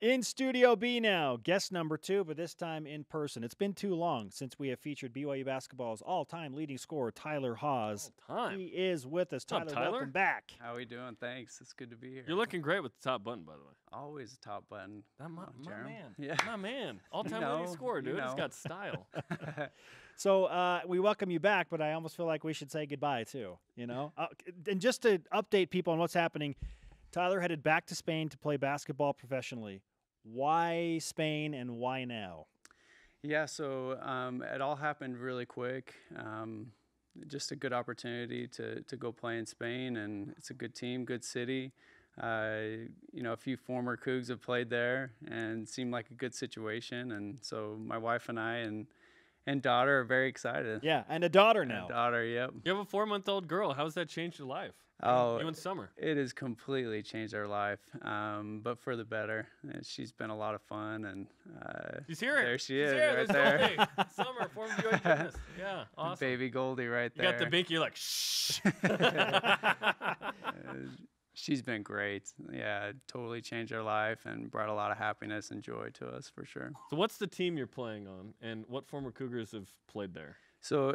In Studio B now, guest number 2, but this time in person. It's been too long since we have featured BYU basketball's all-time leading scorer, Tyler Haws. He is with us. What's up, Tyler? Welcome back. How are we doing? Thanks. It's good to be here. You're looking great with the top button, by the way. Always a top button. My Jarom. man. Yeah. My man. All-time leading scorer, dude. He's got style. So we welcome you back, but I almost feel like we should say goodbye, too. You know? And just to update people on what's happening, Tyler headed back to Spain to play basketball professionally. Why Spain and why now? Yeah, so it all happened really quick. Just a good opportunity to go play in Spain, and it's a good team, good city. You know, a few former Cougs have played there, and it seemed like a good situation. And so my wife and I and daughter are very excited. Yeah, and a daughter now. A daughter, yep. You have a 4-month-old girl. How's that changed your life? Oh, you and Summer. It has completely changed our life, but for the better. She's been a lot of fun, and she's here. There she is, here. right there. Summer, former BYU gymnast. Yeah, awesome. Baby Goldie right there. You got the binky, you're like, shh. She's been great. Yeah, totally changed our life and brought a lot of happiness and joy to us for sure. So what's the team you're playing on, and what former Cougars have played there? So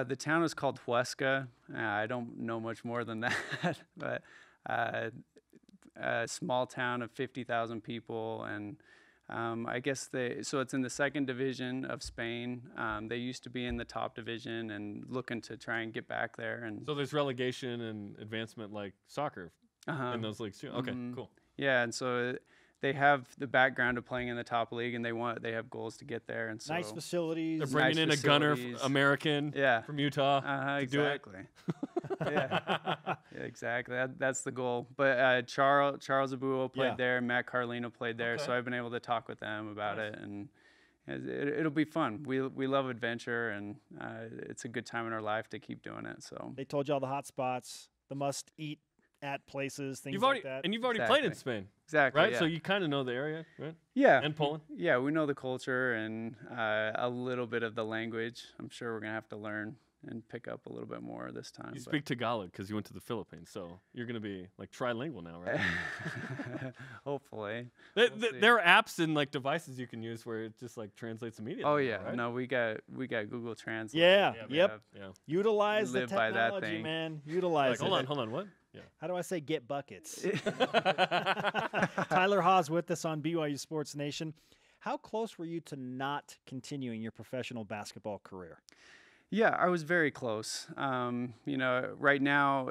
the town is called Huesca. I don't know much more than that, but a small town of 50,000 people, and I guess so it's in the second division of Spain. They used to be in the top division and looking to try and get back there. And so there's relegation and advancement like soccer in those leagues too. Okay, cool. Yeah, and so they have the background of playing in the top league, and they have goals to get there. And so nice facilities. They're bringing in a gunner, American, from Utah. Exactly. Yeah, exactly. That's the goal. But Charles Abuo played there, Matt Carlino played there, so I've been able to talk with them about it, and it'll be fun. We love adventure, and it's a good time in our life to keep doing it. So they told you all the hot spots, the must-eat at places, things like that. And you've already played in Spain. Exactly. Right? Yeah. So you kind of know the area, right? Yeah. And Poland? Yeah, we know the culture and a little bit of the language. I'm sure we're going to have to learn and pick up a little bit more this time. You speak Tagalog because you went to the Philippines, so you're going to be like trilingual now, right? Hopefully. There are apps and like devices you can use where it just like translates immediately. Oh yeah, right? No, we got Google Translate. Yeah, yeah. Utilize the live by technology, that thing. man. Utilize like, it. Hold on, what? Yeah. How do I say get buckets? Tyler Haws with us on BYU Sports Nation. How close were you to not continuing your professional basketball career? Yeah, I was very close. You know, right now,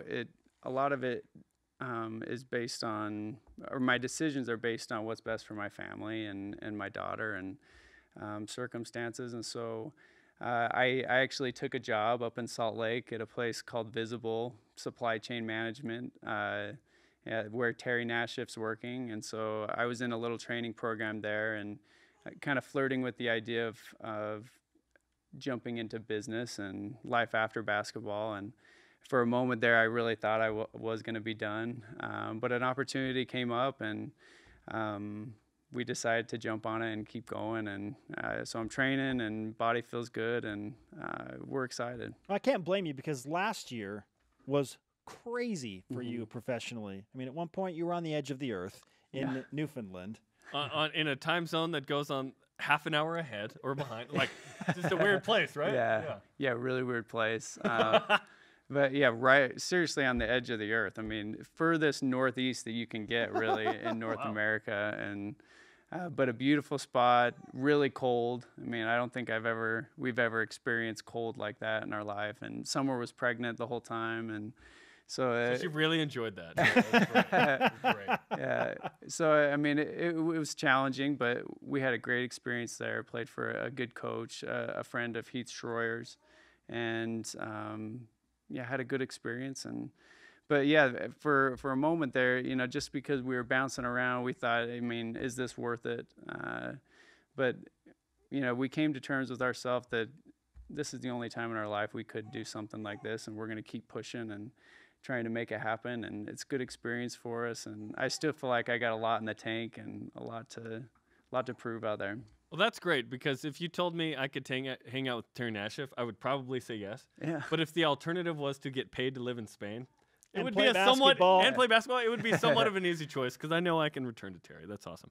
a lot of it is based on, or my decisions are based on what's best for my family and my daughter and circumstances. And so I actually took a job up in Salt Lake at a place called Visible Supply Chain Management, where Terry Nashif's working. And so I was in a little training program there and kind of flirting with the idea of jumping into business and life after basketball. And for a moment there, I really thought I was going to be done. But an opportunity came up, and we decided to jump on it and keep going. And so I'm training, and body feels good, and we're excited. I can't blame you, because last year was crazy for you professionally. I mean, at one point you were on the edge of the earth in Newfoundland. In a time zone that goes on half an hour ahead or behind, like just a weird place, right? Yeah, really weird place. But yeah, right, seriously on the edge of the earth. I mean, furthest northeast that you can get really in North America, and but a beautiful spot, really cold. I mean, I don't think we've ever experienced cold like that in our life. And Summer was pregnant the whole time, and so she really enjoyed that. Yeah, it was great. Yeah. So I mean, it was challenging, but we had a great experience there. Played for a good coach, a friend of Heath Schroyer's, and had a good experience. But yeah, for a moment there, you know, just because we were bouncing around, we thought, I mean, is this worth it? But you know, we came to terms with ourselves that this is the only time in our life we could do something like this, and we're going to keep pushing and trying to make it happen. And it's good experience for us, and I still feel like I got a lot in the tank and a lot to prove out there. Well, that's great, because if you told me I could hang out with Terry Nashif, I would probably say yes. Yeah. But if the alternative was to get paid to live in Spain, It And would play be a somewhat basketball. and play basketball. It would be somewhat of an easy choice because I know I can return to Terry. That's awesome.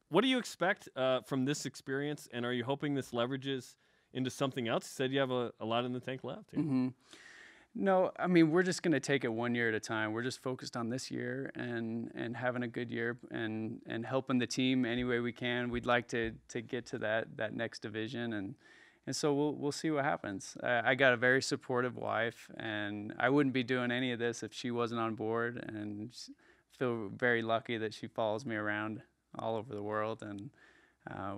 What do you expect from this experience, and are you hoping this leverages into something else? You said you have a lot in the tank left. Here. Mm-hmm. No, I mean, we're just going to take it 1 year at a time. We're just focused on this year and having a good year and helping the team any way we can. We'd like to get to that next division, and so we'll see what happens. I got a very supportive wife, and I wouldn't be doing any of this if she wasn't on board, and feel very lucky that she follows me around all over the world, and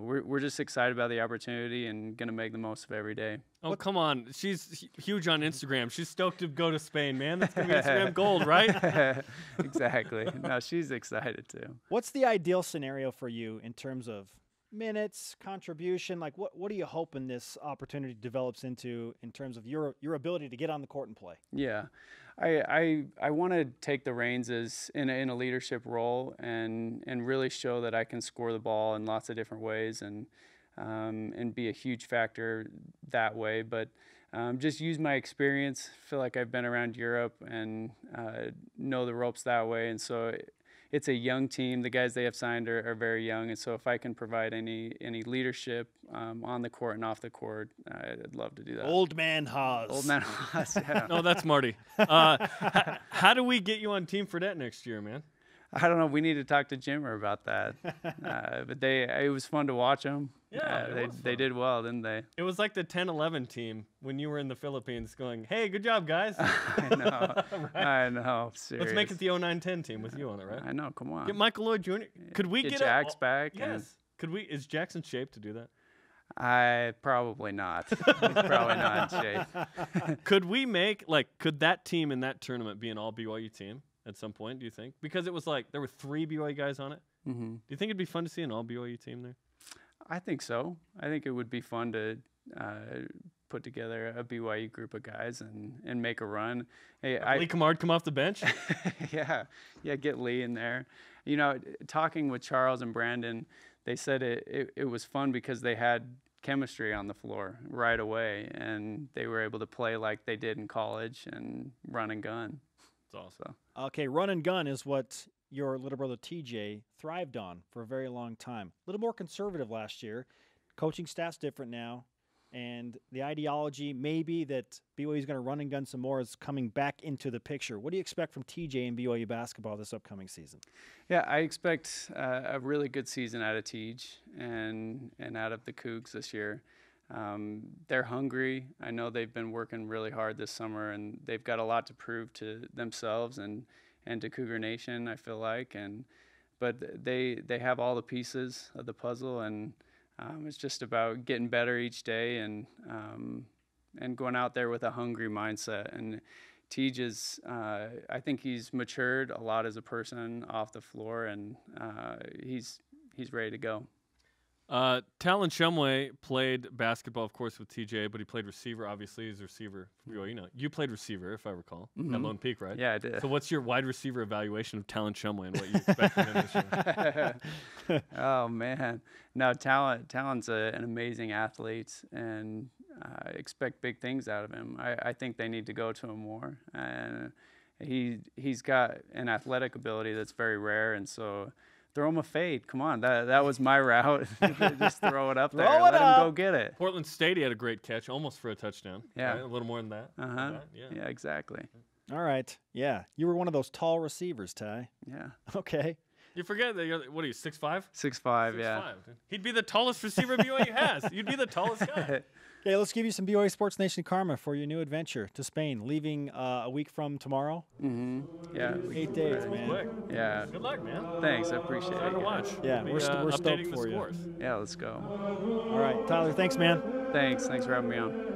we're just excited about the opportunity and going to make the most of every day. Oh, come on. She's huge on Instagram. She's stoked to go to Spain, man. That's going to be Instagram gold, right? Exactly. No, she's excited too. What's the ideal scenario for you in terms of minutes, contribution? Like, what are you hoping this opportunity develops into in terms of your ability to get on the court and play? Yeah. I want to take the reins as in a leadership role and really show that I can score the ball in lots of different ways and be a huge factor that way. But just use my experience. Feel like I've been around Europe and know the ropes that way. And so it's a young team. The guys they have signed are very young. And so if I can provide any leadership on the court and off the court, I'd love to do that. Old man Haws. Old man Haws, yeah. No, that's Marty. How do we get you on Team Fredette next year, man? I don't know. We need to talk to Jimmer about that. But it was fun to watch them. Yeah, they did well, didn't they? It was like the 10-11 team when you were in the Philippines going, hey, good job, guys. I know. Right? I know. Serious. Let's make it the 09-10 team with you on it, right? I know. Come on. Get Michael Lloyd Jr. Could we get Jax back? Yes. Could we? Is Jax in shape to do that? Probably not. He's probably not in shape. Could we could that team in that tournament be an all BYU team at some point, do you think? Because it was like there were 3 BYU guys on it. Mm-hmm. Do you think it'd be fun to see an all BYU team there? I think so. I think it would be fun to put together a BYU group of guys and make a run. Hey, Lee Kamard come off the bench? Yeah, get Lee in there. You know, talking with Charles and Brandon, they said it was fun because they had chemistry on the floor right away, and they were able to play like they did in college and run and gun. That's awesome. Okay, run and gun is what your little brother TJ thrived on for a very long time. A little more conservative last year. Coaching staff's different now. And the ideology maybe that BYU is going to run and gun some more is coming back into the picture. What do you expect from TJ and BYU basketball this upcoming season? Yeah, I expect a really good season out of TJ and out of the Cougs this year. They're hungry. I know they've been working really hard this summer, and they've got a lot to prove to themselves and to Cougar Nation, I feel like. But they have all the pieces of the puzzle, and it's just about getting better each day and going out there with a hungry mindset. And Tej is, I think he's matured a lot as a person off the floor, and he's ready to go. Talon Shumway played basketball, of course, with TJ, but he played receiver. Obviously, he's a receiver for BYU. You know, you played receiver, if I recall, at Lone Peak, right? Yeah, I did. So, what's your wide receiver evaluation of Talon Shumway and what you expect from him this year? Oh man, no, Talon's an amazing athlete, and I expect big things out of him. I think they need to go to him more, and he's got an athletic ability that's very rare, and so. Throw him a fade. Come on, that was my route. Just throw it up there. Let him go get it. Portland State, he had a great catch, almost for a touchdown. Yeah. Right? A little more than that. Yeah, exactly. All right. Yeah. You were one of those tall receivers, Ty. Yeah. Okay. You forget that what are you, 6'5"? 6'5", yeah. 6'5". He'd be the tallest receiver BYU has. You'd be the tallest guy. Okay, let's give you some BYU Sports Nation karma for your new adventure to Spain, leaving a week from tomorrow. Mm-hmm. Yeah. 8 days, man. Quick. Yeah. Good luck, man. Thanks, I appreciate it. Fun to watch. Yeah, We'll we're be, stoked updating for the you. scores. Yeah, let's go. All right, Tyler, thanks, man. Thanks for having me on.